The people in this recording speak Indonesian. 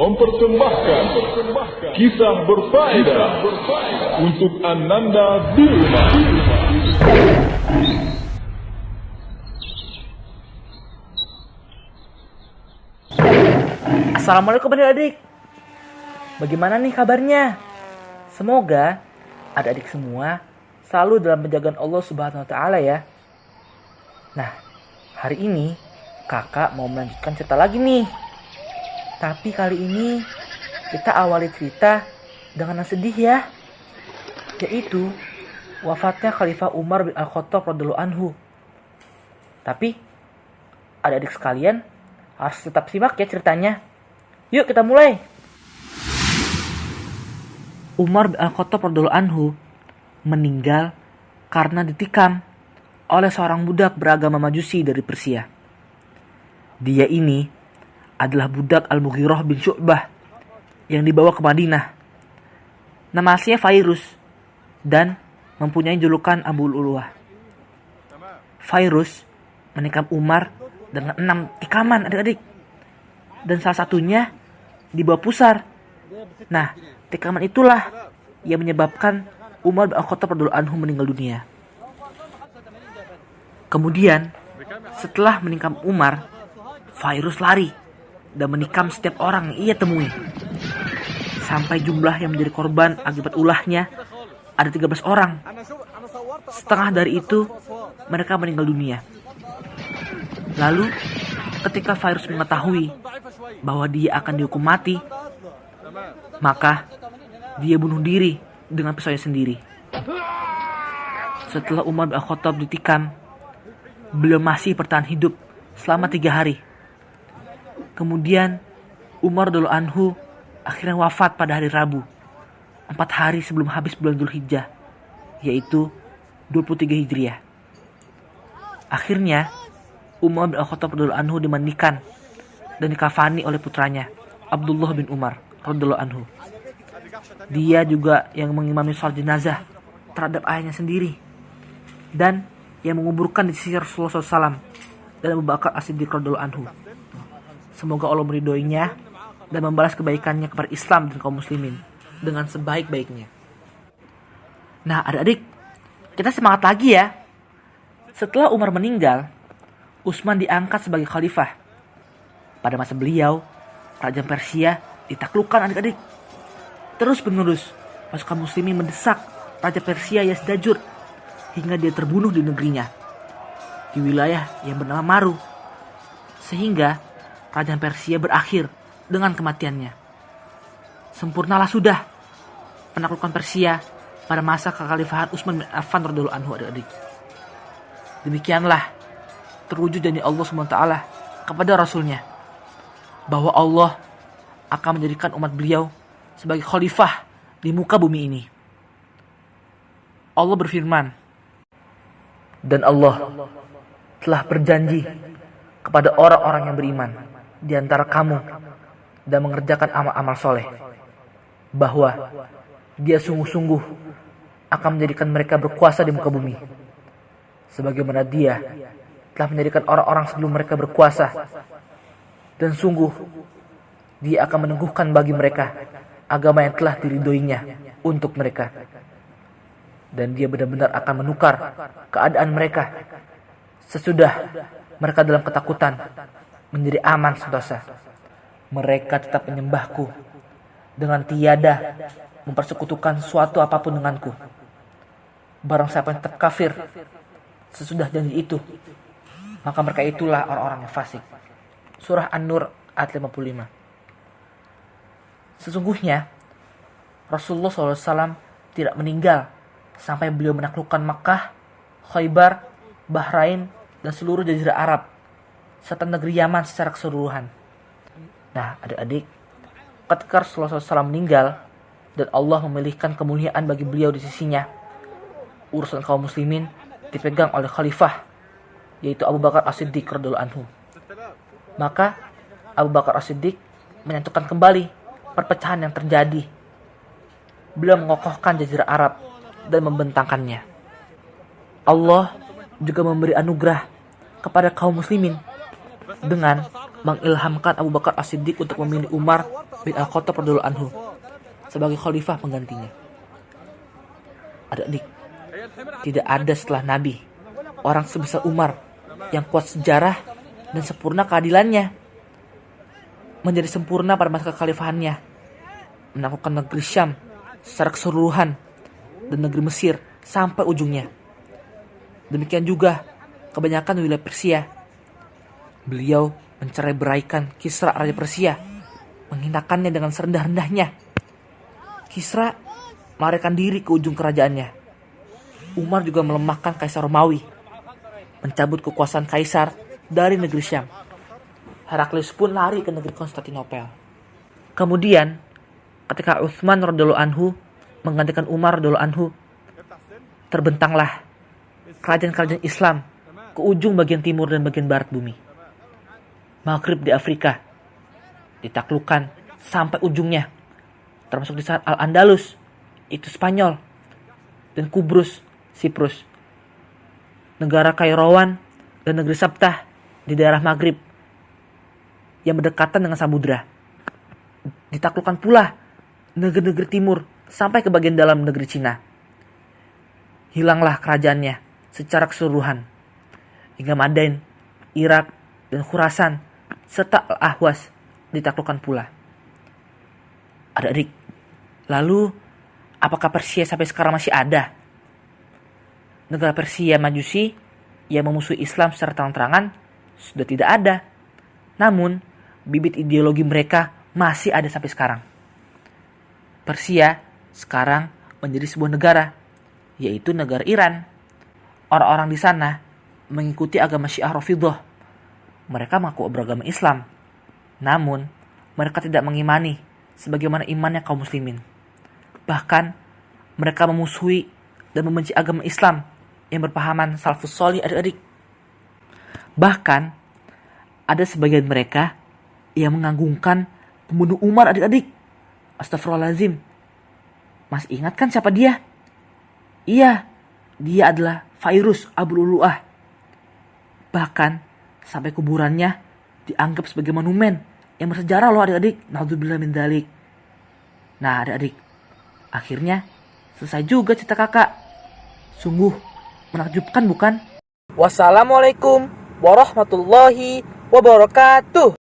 mempersembahkan kisah berfaedah untuk Ananda di rumah. Assalamualaikum adik-adik. Bagaimana nih kabarnya? Semoga adik-adik semua selalu dalam penjagaan Allah Subhanahu wa taala ya. Nah, hari ini kakak mau melanjutkan cerita lagi nih. Tapi kali ini kita awali cerita dengan yang sedih ya. Yaitu wafatnya Khalifah Umar bin Al-Khattab radhiyallahu anhu. Tapi adik-adik sekalian harus tetap simak ya ceritanya. Yuk kita mulai. Umar bin Al-Khattab radhiyallahu anhu meninggal karena ditikam oleh seorang budak beragama Majusi dari Persia. Dia ini adalah budak Al-Mughirah bin Syu'bah yang dibawa ke Madinah. Nama aslinya Fairuz dan mempunyai julukan Abu Uluwah. Fairuz menikam Umar dengan 6 tikaman adik-adik. Dan salah satunya dibawa pusar. Nah, tikaman itulah yang menyebabkan Umar bin Al-Khattab radhiyallahu anhu meninggal dunia. Kemudian, setelah menikam Umar, Fairuz lari dan menikam setiap orang yang ia temui. Sampai jumlah yang menjadi korban akibat ulahnya ada 13 orang. Setengah dari itu mereka meninggal dunia. Lalu ketika Fairuz mengetahui bahwa dia akan dihukum mati, maka dia bunuh diri dengan pisaunya sendiri. Setelah Umar bin Al-Khattab ditikam, beliau masih bertahan hidup selama 3 hari. Kemudian Umar radhiyallahu anhu akhirnya wafat pada hari Rabu, 4 hari sebelum habis bulan Dzulhijjah, yaitu 23 Hijriah. Akhirnya Umar bin Al-Khattab radhiyallahu anhu dimandikan dan dikafani oleh putranya Abdullah bin Umar radhiyallahu anhu. Dia juga yang mengimami salat jenazah terhadap ayahnya sendiri dan yang menguburkan di sisi Rasulullah SAW dan Abu Bakar As-Siddiq radhiyallahu anhu. Semoga Allah meridhoinya dan membalas kebaikannya kepada Islam dan kaum muslimin dengan sebaik-baiknya. Nah, adik-adik, kita semangat lagi ya. Setelah Umar meninggal, Utsman diangkat sebagai khalifah. Pada masa beliau, kerajaan Persia ditaklukkan adik-adik. Terus menerus, pasukan muslimin mendesak Raja Persia Yazdajur hingga dia terbunuh di negerinya, di wilayah yang bernama Maru. Sehingga kerajaan Persia berakhir dengan kematiannya. Sempurnalah sudah penaklukan Persia pada masa kekhalifahan Utsman bin Affan radhiyallahu anhu adik-adik. Demikianlah terwujud janji Allah SWT kepada Rasulnya bahwa Allah akan menjadikan umat beliau sebagai khalifah di muka bumi ini. Allah berfirman, dan Allah telah berjanji kepada orang-orang yang beriman di antara kamu dan mengerjakan amal-amal soleh, bahwa Dia sungguh-sungguh akan menjadikan mereka berkuasa di muka bumi, sebagaimana Dia telah menjadikan orang-orang sebelum mereka berkuasa, dan sungguh Dia akan meneguhkan bagi mereka agama yang telah diridhoinya untuk mereka, dan Dia benar-benar akan menukar keadaan mereka sesudah mereka dalam ketakutan menjadi aman sentosa. Mereka tetap menyembahku dengan tiada mempersekutukan suatu apapun denganku. Barang siapa yang tetap kafir sesudah janji itu, maka mereka itulah orang-orang yang fasik. Surah An-Nur ayat 55. Sesungguhnya Rasulullah SAW tidak meninggal sampai beliau menaklukkan Makkah, Khaybar, Bahrain, dan seluruh jazirah Arab, serta negeri Yaman secara keseluruhan. Nah, adik-adik, ketika Rasulullah SAW meninggal dan Allah memilihkan kemuliaan bagi beliau di sisinya, urusan kaum muslimin dipegang oleh khalifah, yaitu Abu Bakar As-Siddiq radhiyallahu anhu. Maka Abu Bakar As-Siddiq menyatukan kembali perpecahan yang terjadi. Beliau mengokohkan jazirah Arab dan membentangkannya. Allah juga memberi anugerah kepada kaum muslimin dengan mengilhamkan Abu Bakar As-Siddiq untuk memilih Umar bin Al-Khattab radhiyallahu anhu sebagai khalifah penggantinya. Adik-adik, tidak ada setelah Nabi orang sebesar Umar yang kuat sejarah dan sempurna keadilannya, menjadi sempurna pada masa kekhalifahannya, menaklukkan negeri Syam secara keseluruhan dan negeri Mesir sampai ujungnya. Demikian juga kebanyakan wilayah Persia. Beliau mencerai-beraikan Kisra Raja Persia, menghinakannya dengan serendah-rendahnya. Kisra melarikan diri ke ujung kerajaannya. Umar juga melemahkan Kaisar Romawi, mencabut kekuasaan Kaisar dari negeri Syam. Heraklius pun lari ke negeri Konstantinopel. Kemudian, ketika Utsman radhiyallahu anhu menggantikan Umar radhiyallahu anhu, terbentanglah kerajaan-kerajaan Islam ke ujung bagian timur dan bagian barat bumi. Maghrib di Afrika ditaklukkan sampai ujungnya, termasuk di saat Al-Andalus, itu Spanyol, dan Kubrus, Siprus. Negara Kairouan dan negeri Sabtah di daerah Maghrib yang berdekatan dengan samudra. Ditaklukkan pula negeri-negeri timur sampai ke bagian dalam negeri Cina. Hilanglah kerajaannya secara keseluruhan, hingga Madain, Irak, dan Khurasan, serta Al-Ahwas ditaklukkan pula. Adik-adik, lalu apakah Persia sampai sekarang masih ada? Negara Persia Majusi yang memusuhi Islam secara terang-terangan sudah tidak ada. Namun, bibit ideologi mereka masih ada sampai sekarang. Persia sekarang menjadi sebuah negara, yaitu negara Iran. Orang-orang di sana mengikuti agama Syiah Rafidhah. Mereka mengaku beragama Islam, namun mereka tidak mengimani sebagaimana imannya kaum muslimin. Bahkan mereka memusuhi dan membenci agama Islam yang berpahaman salafus sholih, adik-adik. Bahkan ada sebagian mereka yang mengagungkan pembunuh Umar, adik-adik. Astagfirullahaladzim. Mas ingat kan siapa dia? Iya, dia adalah Fairuz Abu Lu'lu'ah. Bahkan sampai kuburannya dianggap sebagai monumen yang bersejarah loh, adik-adik. Naudzubillah min dzalik. Nah, adik-adik, akhirnya selesai juga cerita kakak. Sungguh menakjubkan, bukan? Wassalamualaikum warahmatullahi wabarakatuh.